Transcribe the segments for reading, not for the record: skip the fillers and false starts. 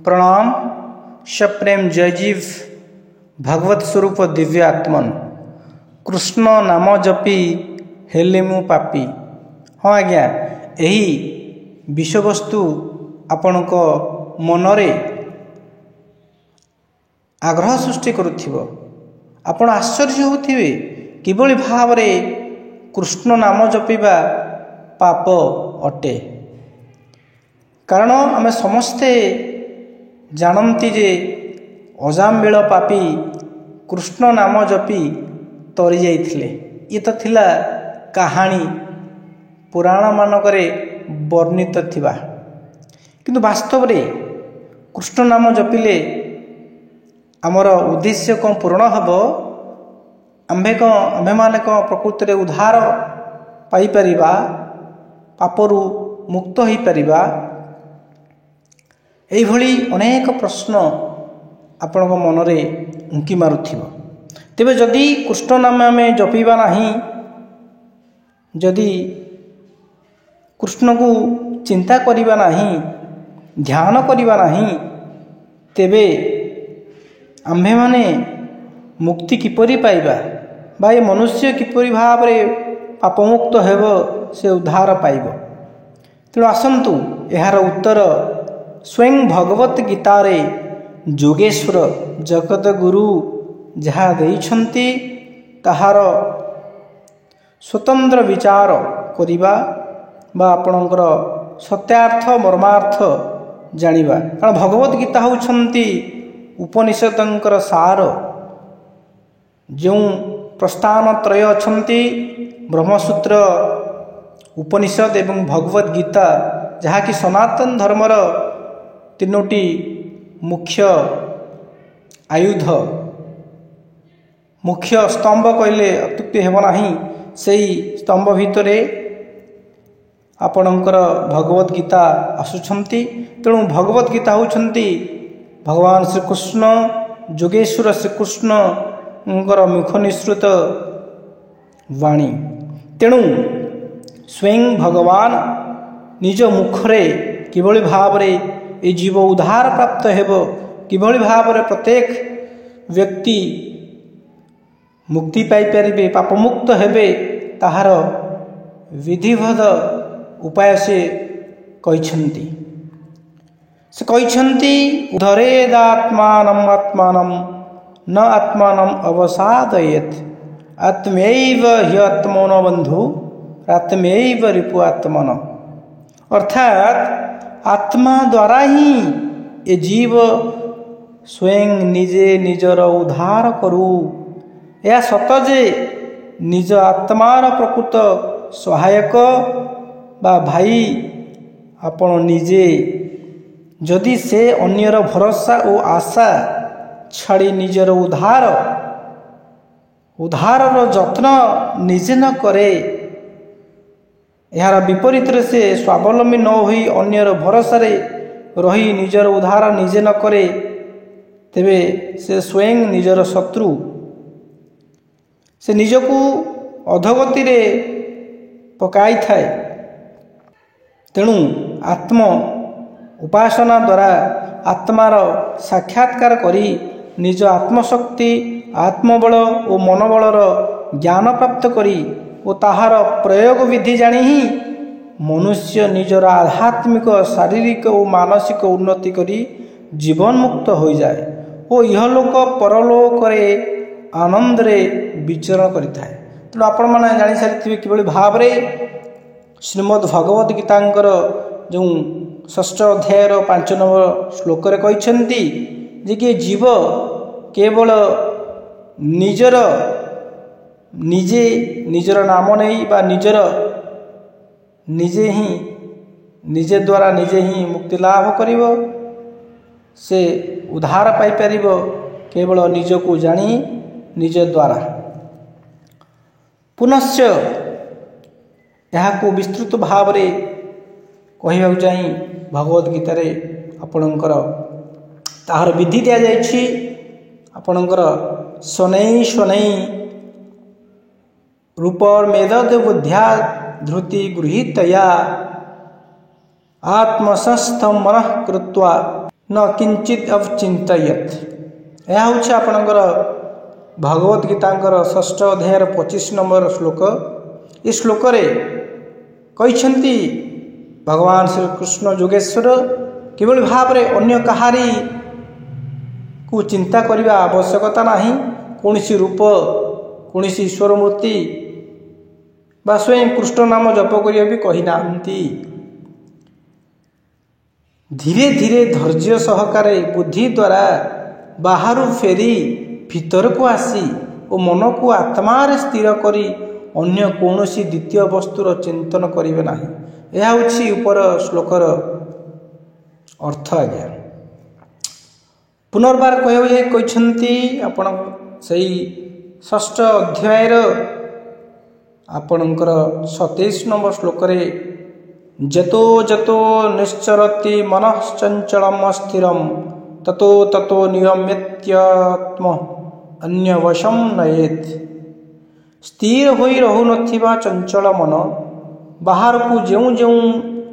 प्रणाम। सप्रेम जयजीव भगवत स्वरूप दिव्य आत्मन कृष्ण नाम जपी हेले मु पापी। हाँ आज्ञा, यही विषयवस्तु आपणक मनरे आग्रह सृष्टि करुथिबो। आपण आश्चर्य होथिबे किभଳି भावरे कृष्ण नाम जपिबा पाप अटे। कारण आमे समस्ते जानती जे अजाम्बिल पापी कृष्ण नाम जपी तरी जाइथिले। ये तो थिला कहानी पुराण मानकरे वर्णित थिबा, किंतु वास्तव रे कृष्ण नाम जपिले आमर उद्देश्य कौन पूर्ण हब, आम्भे माने कौन प्रकृति रे उद्धार पाई परिबा, पापरु मुक्त होई परिबा। एई भली अनेक प्रश्न आपण मनरे उंकी मारुथिबो। तेबे जदि कृष्ण नाम आमे जपिबा नाही, जदि कृष्ण को चिंता करिबा नाही, ध्यान करिबा नाही, तेबे आम्भे माने मुक्ति किपरि पाइबा बा ये मनुष्य किपरि भावरे पापमुक्त हेब, से उद्धार पाइब। तेणु आसंतु यार उत्तर स्वयं भगवत गीतारे जोगेश्वर जगत गुरु जहा देइछन्ति ताहार स्वतंत्र विचार करिबा बा आपणकर सत्यार्थ मर्मार्थ जानिबा। कारण भगवत गीता होउछन्ति उपनिषदंकर सार। जो प्रस्थान त्रय अछन्ति ब्रह्मसूत्र, उपनिषद एवं भगवत गीता, जहाँकि सनातन धर्मर तीनोटी मुख्य आयुध, मुख्य स्तंभ कहले अत्युक्ति हेब नाही। सेई स्तंभ भितरे आपणकर भगवत गीता आसुछन्ति। तेणु भगवत गीता होउछन्ति भगवान श्रीकृष्ण जोगेश्वर श्रीकृष्ण मुख निसृत वाणी। तेणु स्वयं भगवान निज मुखरे किभଳି भावरे ए जीव उद्धार प्राप्त हेब, किभଳି भावरे प्रत्येक व्यक्ति मुक्ति पाई परिबे, पापमुक्त हेबे, ताहार विधिवत उपाय से कहिछन्ति। से कहिछन्ति उद्धरेदात्मानम् आत्मानं न आत्मानं अवसादयेत्, आत्मैव हि आत्मनो बन्धु आत्मैव रिपु आत्मनो। अर्थात आत्मा द्वारा ही ये जीव स्वयं निजे निजर उद्धार करू। या सत जे निज आत्मार प्रकृत सहायक बा भाई आपण निजे, जदि से अन्यर भरोसा और आशा छाड़ी निजर उद्धार जत्न निजे न करे, यार विपरीत से स्वावलंबी न होई अन्यर भरोसा रही निजर उद्धार निजे न करे, तेबे से स्वयं निजर शत्रु, से निजकू अधोगति रे पकाई थाए। तेणु आत्म उपासना द्वारा आत्मार साक्षात्कार करी निज आत्मशक्ति, आत्मबल और मनोबलर ज्ञान प्राप्त करी और ताहार प्रयोग विधि जानी ही मनुष्य निजर आध्यात्मिक शारीरिक और मानसिक उन्नति करी जीवन मुक्त हो जाए और इहलोक परलोक रे आनंद रे विचरण करिथाए। तेणु आपण माने जानि सारिथिबे किभଳି भावरे श्रीमद् भगवत गीतांकर जो 6ठ अध्यायर 5 नंबर श्लोक रे कहिसेंती जे कि जीव केवल निजर निजर नाम नहीं बा निजे द्वारा निजे ही मुक्ति लाभ करिवो, से उद्धार पाई परिवो केवल निजको जानी निज द्वारा। पुनश्च यहाकू विस्तृत भाव रे कहिबाकु चाहि भगवत गीता रे आपणकर ताहार विधि दिया जायछि। आपणकर शनै शनै रूपर मेदद बुद्ध्या धृति गृहीतया आत्मसंस्थ मन कृत्वा न किंचित अवचिंतयेत। यह हूँ आपणकर भगवद गीतांकर 6 अध्यायर 25 नंबर श्लोक। ये श्लोक कहते भगवान श्री कृष्ण योगेश्वर किभली भाव में अन्य कहारी को चिंता करने आवश्यकता नहीं। कौन रूप कौन ईश्वर मूर्ति बा स्वयं कृष्ण नाम जप करिया भी कही ना। धीरे धीरे धैर्य सहकारे बुद्धि द्वारा बाहर फेरी भीतर को आसी और मन को आत्मा स्थिर करी अन्य कौन द्वितीय वस्तुर चिंतन करेंगे ना। यह हूँ ऊपर श्लोकर अर्थ। आज्ञा पुनर्बार कहते आपण से 6 अध्याय आपणकर 27 नंबर श्लोक जतो जतो निश्चरति मनश्चंचलम स्थिरम ततो ततो नियम्यत्यात्म अन्यवशम नयेत। स्थिर होई रहु नथिबा चंचल मन बाहर को जेउ जेउ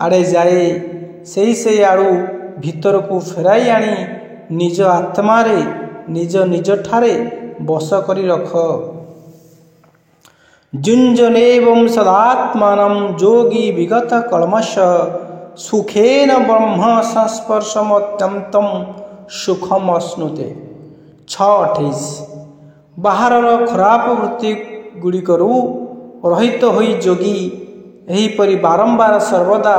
आड़े जाए से आड़ू भीतर को फेराई आनी निज आत्मा रे निज निज ठारे बस करी रख। जुंजनेवं सदात्मानं योगी विगत कलमश सुखेन ब्रह्म संस्पर्शमत्यंतम सुखम अश्नुते। 6:28 बाहर खराब वृत्ति गुड़िकरू रहित होई जोगी एहीपरि बारंबार सर्वदा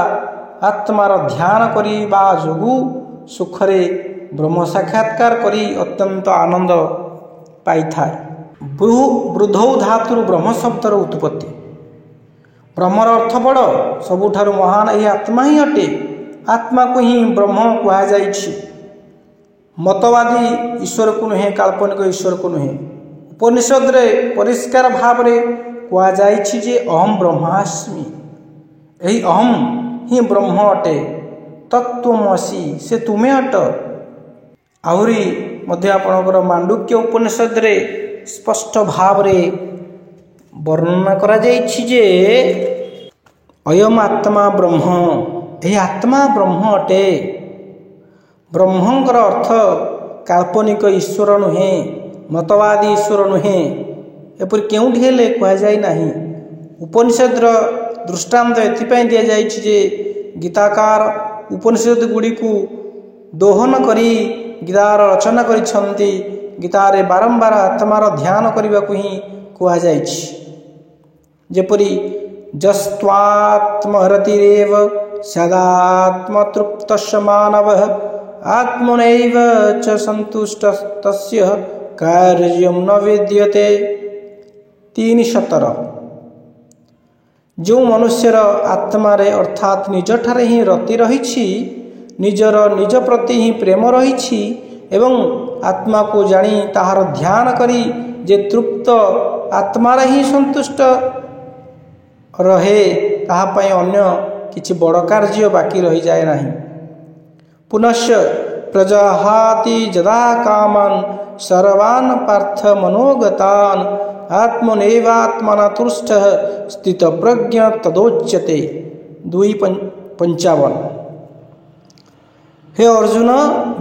आत्मार ध्यान करिबा जोगु सुखरे ब्रह्म साक्षात्कार करी अत्यंत आनंद पाई थाए। वृद्धौ धातुर ब्रह्म शब्दर उत्पत्ति। ब्रह्मर अर्थ बड़ सबुठारु महान यही आत्मा ही अटे। आत्मा को ही ब्रह्म कहा जाइछि। मतवादी ईश्वर को नुहे काल्पनिक ईश्वर को नुहे। उपनिषद रे परिष्कार भाव रे कहा जाइछि जे अहम ब्रह्मास्मि। यही अहम ही ब्रह्म अटे। तत्त्वमसि से तुमे अट। आहुरी मध्य आपणकर मांडुक्य उपनिषद रे स्पष्ट भाव रे वर्णना करा जाइछि जे अयम आत्मा ब्रह्म। यही आत्मा ब्रह्म अटे। ब्रह्मंकर अर्थ काल्पनिक ईश्वर नुहे मतवादी ईश्वर नुहे एपरि केउठी हेले कहा जाय नाही। उपनिषद दृष्टांत एथिपाई दिया जाइछि जे गीताकार उपनिषद गुड़ी को दोहन करी गीतार रचना करिछन्ति। गीतारे बारंबार आत्मार ध्यान करने को ही कहा जाइछि। जेपरि जस्त्वात्महरतिरेव सदात्मतृप्तस्य मानवः आत्मनैव च संतुष्टस्य कार्यं न विद्यते। 3:17 जो मनुष्यर आत्मा रे अर्थात निज ठारे ही रति रहिछि निजर निज प्रति ही प्रेम रहिछि एवं आत्मा को जानी ताहार ध्यान करी जे तृप्त आत्मा रे ही संतुष्ट रहे ताहा पई अन्य किछि बड़ कार्य बाकी रही जाए नहीं। पुनश्च प्रजहाति जदा कामान सर्वान् पार्थ मनोगतान् आत्मनैवात्मना तुष्टः स्थित प्रज्ञ तदोच्यते। 2:55 हे अर्जुन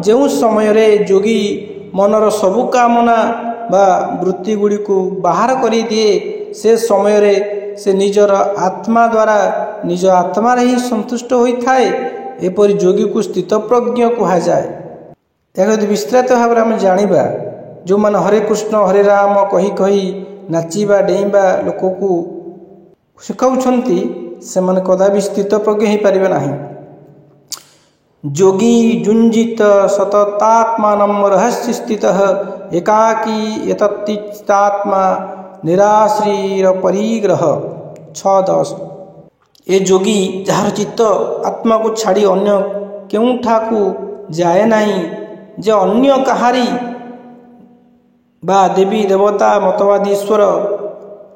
जो समय रे जोगी मनर सबु कामना बा वृत्ति गुड़ी को बाहर करी दिए से समय रे से निजर आत्मा द्वारा निज आत्मा रे ही संतुष्ट होता है। एपरि जोगी को स्थित प्रज्ञ कहा जाए। यदि विस्तृत भाव में जानिबा जो मान हरे कृष्ण हरे राम कही कही नाचिबा डेइबा लोक को शिखाउछन्ति से माने कदापि स्थित प्रज्ञ ही पारिबे नाही। जोगी जुंजित सततात्मानं रहस्य स्थितः एकाकी यतत्चित्तात्मा निराश्रीर परिग्रह। 6:10 ए जोगी जार चित्त आत्मा को छाड़ी अन्य केउठा को जाए नहीं जे अन्य कहारी बा देवी देवता मतवादी ईश्वर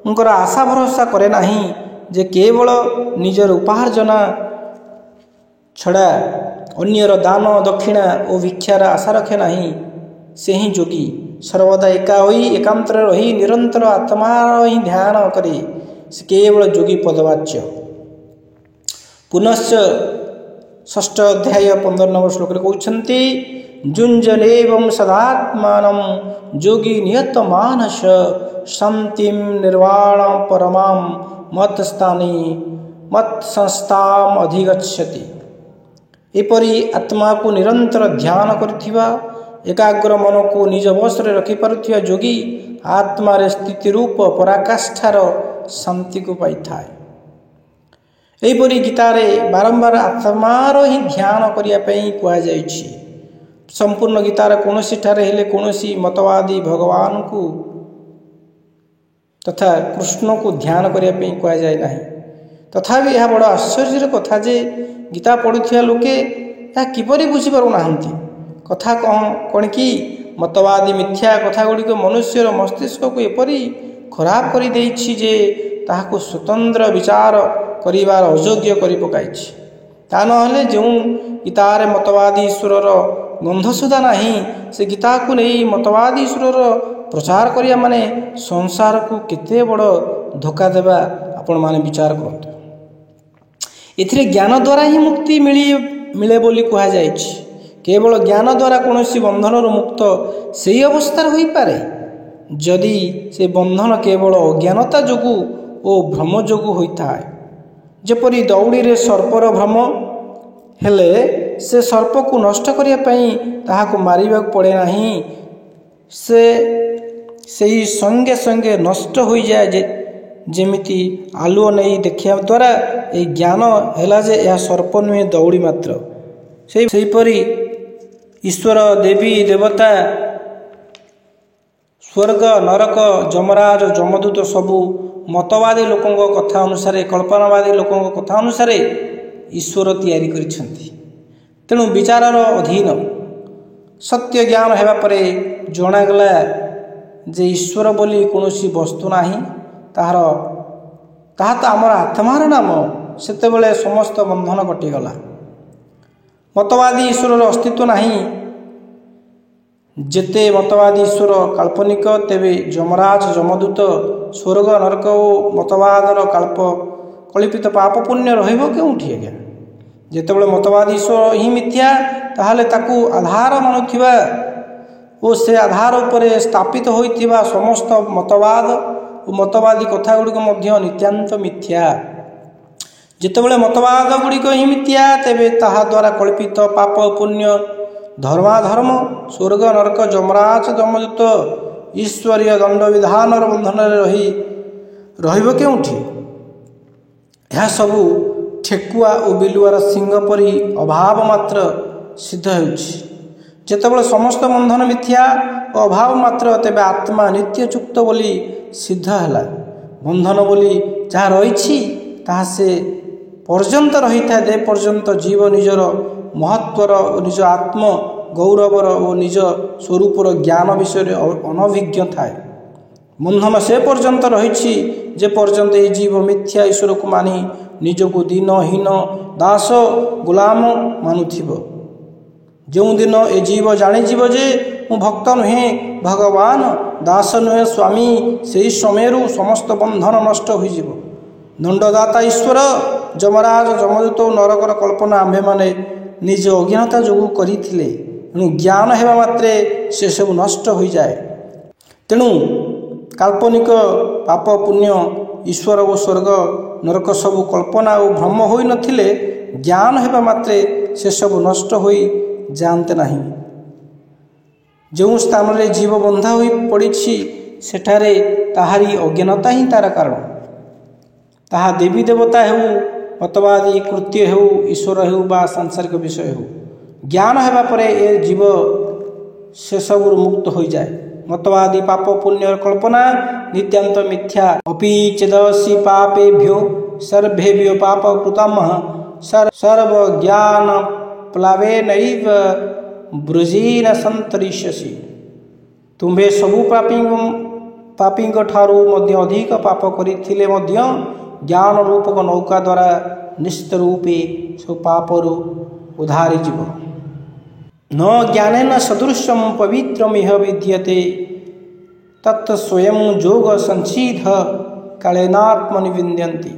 उनकर आशा भरोसा करे नहीं जे केवल निजर उपार्जना छड़ा अन्यर दान दक्षिणा और भिक्षार आशा रखे नहीं। से ही जोगी सर्वदा एका होई एकांतर रही निरंतर आत्मा ही ध्यान करे से केवल जोगी पदवाच्य। पुनश्च षष्ठ अध्याय 15 नंबर श्लोक कहते जुंजनेवं सदात्मानं योगी नियत मानस शांतिम निर्वाण परमां मत स्थानी मत संस्थाम अधिगच्छति। एपरी आत्मा को निरंतर ध्यान करथिबा एकाग्र मन को निज वश रे रखि पारुथिबा योगी आत्मा रे स्थिति रूप पराकाष्ठार शांति को पाई थाए। एपरी गीतारे बारंबार आत्मार ही ध्यान करिया पई कुआ जाइछि। संपूर्ण गीतार कोनोसी ठारे हेले कोनोसी मतवादी भगवान को तथा कृष्ण को ध्यान करिया पई कुआ जाय नाही। तथापि यह बड़ आश्चर्यर कथा जे गीता पढ़ुथिया लोके या किपरि बुझी पारु नाहंती। कथा कौन कि मतवादी मिथ्या कथा गुड़िक मनुष्यर मस्तिष्क को एपरी खराब कर देछि जे ताहाको स्वतंत्र विचार करिवार अयोग्य करि पकाइछि। ता नहले जो गीतारे मतवादी ईश्वरर गंध सुधा नाही से गीता को नहीं मतवादी ईश्वरर प्रचार करिया माने संसार को केते बड़ धोखा देबा आपण माने विचार करंतु। एथिरे ज्ञान द्वारा ही मुक्ति मिले बोली कहा जाइछि। केवल ज्ञान द्वारा कौनसी बंधन मुक्त सही अवस्था हो पारे जदि से बंधन केवल अज्ञानता जोगु ओ भ्रम जोगु होता है। जेपरी दौड़ी रे सर्पर भ्रम हेले से सर्प को नष्ट करिया पई ताहाको मारिबा पड़े नाही से सही संगे संगे नष्ट हो जाए। जेमिति आलुओ नहीं देखिया द्वारा ए ज्ञान हैला जे यह सर्प नुहे दौड़ी मात्र। सेहीपरि ईश्वर देवी देवता स्वर्ग नरक जमराज जमदूत सबू मतवादी लोकों कथा अनुसार कल्पनावादी लोकों कथा अनुसार ईश्वर तैयारी करिसेंती। तेणु विचारर अधीन सत्य ज्ञान हेबा परे जणागला जे ईश्वर बोली कौनसी वस्तु नाही ताहार ताहा तो आमर आत्मार नाम सेतेबेले समस्त बंधन कटिगला। मतवादी ईश्वर अस्तित्व नहीं। जेते मतवादी ईश्वर काल्पनिक तेबे जमराज जमदूत स्वर्ग नरक और मतवादर कल्पित पाप पुण्य रहिबो केउठी आज्ञा। जेतेबेले मतवादी ईश्वर ही मिथ्या ताहाले ताकू आधार मानुथिबा ओ से आधार उपरे स्थापित होइथिबा समस्त मतवाद और मतवादी कथा गुड़िक नित्यांत मिथ्या। जितेबले मतवाद गुड़िक ही मिथ्या तेबे ताहा द्वारा कल्पित पाप पुण्य धर्माधर्म स्वर्ग नरक जमराज जमदूत ईश्वरीय दंड विधान बंधन रही केउठी। यह सबू ठेकुआ और बिलुआर सिंह परी अभाव मात्र सिद्ध होउछि। जेतेबले समस्त बंधन मिथ्या और अभाव मात्र तेबे आत्मा नित्य चुक्त बोली सिद्ध हैला। बंधन बोली जहाँ रही ताहा से पर्यंत रही था दे पर्यंत जीव निजर महत्वर और निज आत्म गौरवर और निज स्वरूपर ज्ञान विषय अनभिज्ञ थाए। बंधन से पर्यंत रही जे पर्यंत ये जीव मिथ्या ईश्वर को मानी निजको दीनहीन दास गुलाम मानुथिबो। जो दिन ए जीव जानीजीव जे मु भक्त नुहे भगवान दास नुहे स्वामी से समय समस्त बंधन नष्ट हो। दंडदाता ईश्वर जमराज जमदूत नरकर कल्पना आम्भे माने निज अज्ञानता जोगु करिथिले। तेणु ज्ञान हेबा मात्रे से सब नष्ट हो जाए। तेणु काल्पनिक पाप पुण्य ईश्वर और स्वर्ग नरक सबु कल्पना और भ्रम हो नथिले ज्ञान हेबा मात्रे से सब नष्ट हो जानते नहीं। जो स्थान रे जीव बंधा हो पड़ी सेठारे ताहारी अज्ञानता ही तार कारण। ताहा देवी देवता हो मतवादी कृत्य हो ईश्वर हो बा सांसारिक विषय हो ज्ञान हेबा परे ए जीव से सब मुक्त हो जाए। मतवादी पाप पुण्य कल्पना नित्यांत मिथ्या। अपि चेदसि पापेभ्यो सर्वेभ्यो पाप कृतम सर्व ज्ञान प्लावेनैव ब्रजीन संतरिष्यसि। तुम्हें सबु पापी ठारू मध्य अधिक पाप करिथिले मध्य ज्ञान रूपक नौका द्वारा निश्चित रूपे सब पापरु उधारी जीव। न ज्ञानेन सदृशम पवित्रमिह विद्यते तत् स्वयं जोग संसीध कालेनात्मनि विन्द्यन्ति।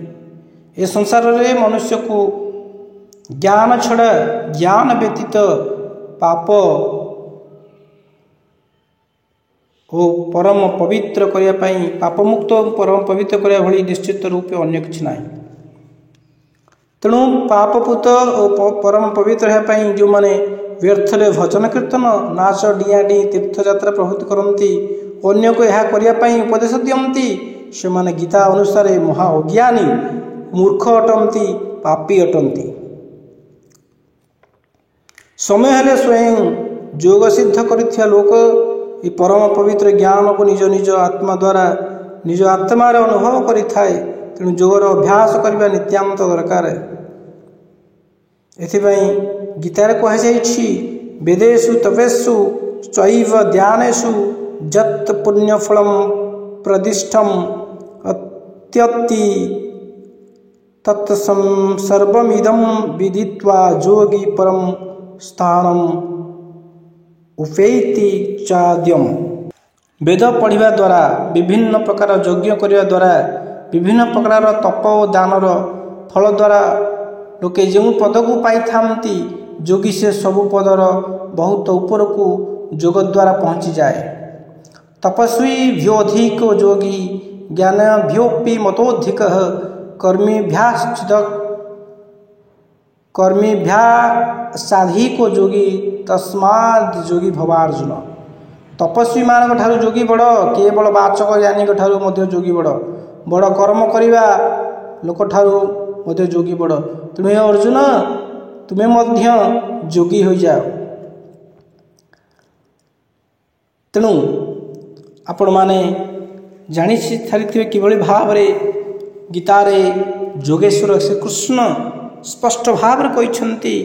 ए संसार रे मनुष्य को ज्ञान छड़ा ज्ञान व्यतीत पाप ओ परम पवित्र करने पापमुक्त परम पवित्र करने भली निश्चित रूपे अन्य किसी ना। तेणु पापपूत और परम पवित्र होगापी जो मैंने व्यर्थरे भजन कीर्तन नाच डियाडी तीर्थयात्रा प्रभृति करती अन्य को यह करने उपदेश दियंती से माने गीता अनुसार महा अज्ञानी मूर्ख अटंती पापी अटंती। समय हेले स्वयं योग सिद्ध करिथिया लोक ये परम पवित्र ज्ञान को निज निज आत्मा द्वारा निज आत्मार अनुभव करिथाए। तेणु योगर अभ्यास करने नित्यांत दरकार। एथिपाई गीतार कहुई वेदेषु तपेषु चैव ध्यानेषु जत् पुण्यफलम प्रदिष्टम अत्यति तत्सर्वमिदं विदित्वा योगी परम स्थानम उपेति चाद्यम। वेद पढ़िबा द्वारा विभिन्न प्रकार यज्ञ करिबा द्वारा विभिन्न प्रकार तप और दानर फल द्वारा लोके जो पद को पाई थांती योगी से सबु पदर बहुत ऊपर को योग द्वारा पहुँची जाए। तपस्वी भ्योधिक योगी ज्ञान भ्योपि मतोधिक कर्मीभ्या साधिक योगी तस्माद् योगी भवार्जुन। तपस्वी मान ठारू योगी बड़ केवल वाचक ज्ञानी ठारू मध्य योगी बड़ बड़ कर्म करिबा लोक ठारू मध्य योगी बड़। तेणु अर्जुन तुम्हें मध्य योगी हो जाओ। तेणु आपण माने जानी सारी किभली भाव रे गीतार योगेश्वर श्री कृष्ण स्पष्ट भाव कहते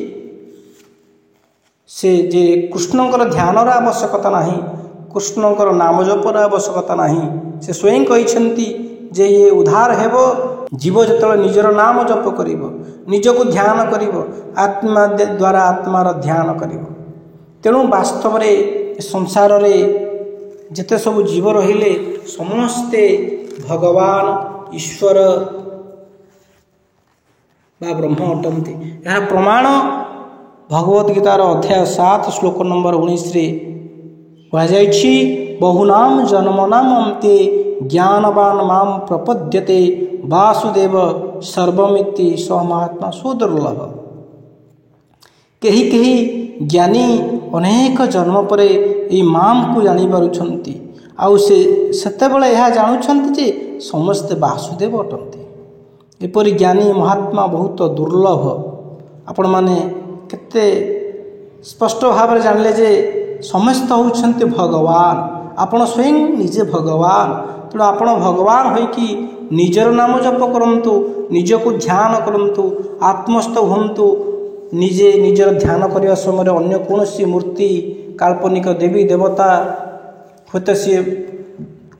से जे कृष्णकर ध्यानर आवश्यकता नहीं कृष्णकर नाम जपर आवश्यकता नहीं। से स्वयं कहते जे ये उद्धार हेब जीव जो निजर नाम जप कर निजक ध्यान कर आत्मा द्वारा आत्मार ध्यान कर। तेणु वास्तव में संसार रे जिते सब जीव रहिले समस्ते भगवान ईश्वर बा ब्रह्म अटंती। यह प्रमाण भगवद गीतार अध्याय 7 श्लोक नंबर 19 रे कहुई बहुनाम जन्मनाम अंते ज्ञानवान माम प्रपद्यते वासुदेव सर्वमिति स महात्मा सुदुर्लभ। कहीं कहीं ज्ञानी अनेक जन्म पर ये माम को जानी पारुछंती आउ से सेतेबेले यह जानुछंती जे समस्ते वासुदेव अटंती। एपरि ज्ञानी महात्मा बहुत दुर्लभ। आपण माने केते स्पष्ट भाव में जानले जे समस्त होउछंती भगवान आपण स्वयं निजे भगवान। तेणु आपण भगवान होइकी निजर नाम जप करंतु निजको ध्यान करंतु आत्मस्थ हुंतु निजे निजर ध्यान करने समय अन्य कौन सी मूर्ति काल्पनिक देवी देवता होते सी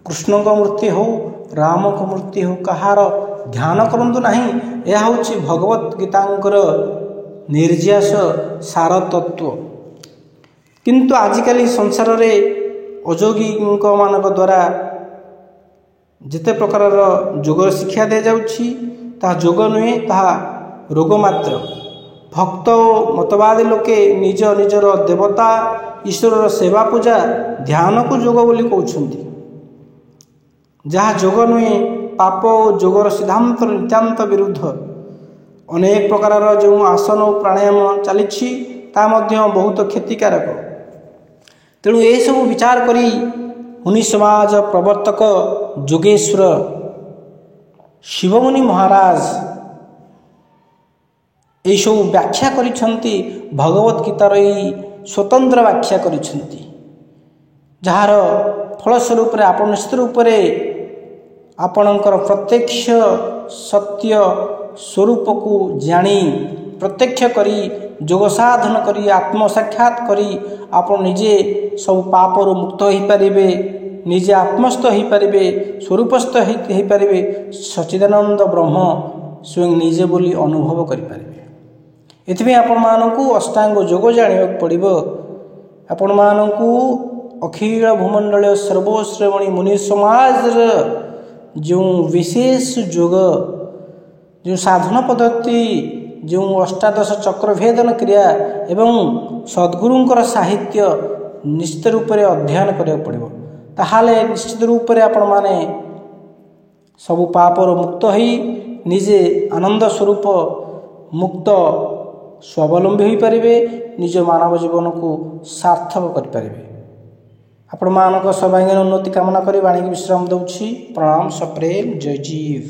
कृष्ण को मूर्ति हो राम को मूर्ति हो कहार ध्यान करंतु नहीं। यह हूँ भगवत गीतांकर निर्यास सार तत्व। किंतु आजिकल संसार रे अयोगी मान द्वारा जिते प्रकार योग शिक्षा दी जाउछि ताहा योग नुहे ताहा रोग मात्र। भक्त मतवादी लोके निज निजर देवता ईश्वर सेवा पूजा ध्यान को योग बोली कहउछंती जहाँ योग नुहे पाप और योगर सिद्धांत नितांत विरुद्ध। अनेक प्रकार जो आसन और प्राणायाम चली बहुत क्षतिकारक। तेणु ये सब विचार करी मुनि समाज प्रवर्तक योगेश्वर शिवमुनि महाराज ये सब व्याख्या करिछंती भगवत गीतार स्वतंत्र व्याख्या करिछंती जार फलस्वरूप आपण निश्चित रूप से आपणकर प्रत्यक्ष सत्य स्वरूप को जानी प्रत्यक्ष करी योग साधन करी आत्म साक्षात करी आपण निजे सब पापर मुक्त हो पारे निजे आत्मस्थ हो पारे स्वरूपस्थ हो पारे सच्चिदानंद ब्रह्म स्वयं निजे बोली अनुभव करें। एथि आपण मानू अष्टांग योग जाना पड़ो। आपण मानू अखिल भूमंडल सर्वश्रेणी मुनि समाज जो विशेष योग जो साधन पद्धति ଯେଉଁ ଅଷ୍ଟାଦଶ ଚକ୍ର ଭେଦନ କ୍ରିୟା ଏବଂ ସଦ୍ଗୁରୁଙ୍କର ସାହିତ୍ୟ ନିଶ୍ଚିତ ରୂପରେ ଅଧ୍ୟୟନ କରିବାକୁ ପଡ଼ିବ। ତାହେଲେ ନିଶ୍ଚିତ ରୂପରେ ଆପଣମାନେ ସବୁ ପାପରୁ ମୁକ୍ତ ହୋଇ ନିଜେ ଆନନ୍ଦ ସ୍ୱରୂପ ମୁକ୍ତ ସ୍ୱାବଲମ୍ବୀ ହୋଇପାରିବେ, ନିଜ ମାନବ ଜୀବନକୁ ସାର୍ଥକ କରିପାରିବେ। ଆପଣମାନଙ୍କ ସର୍ବାଙ୍ଗୀନ ଉନ୍ନତି କାମନା କରି ବାଣୀକି ବିଶ୍ରାମ ଦେଉଛି। ପ୍ରଣାମ ସପ୍ରେମ, ଜୟ ଜୀବ।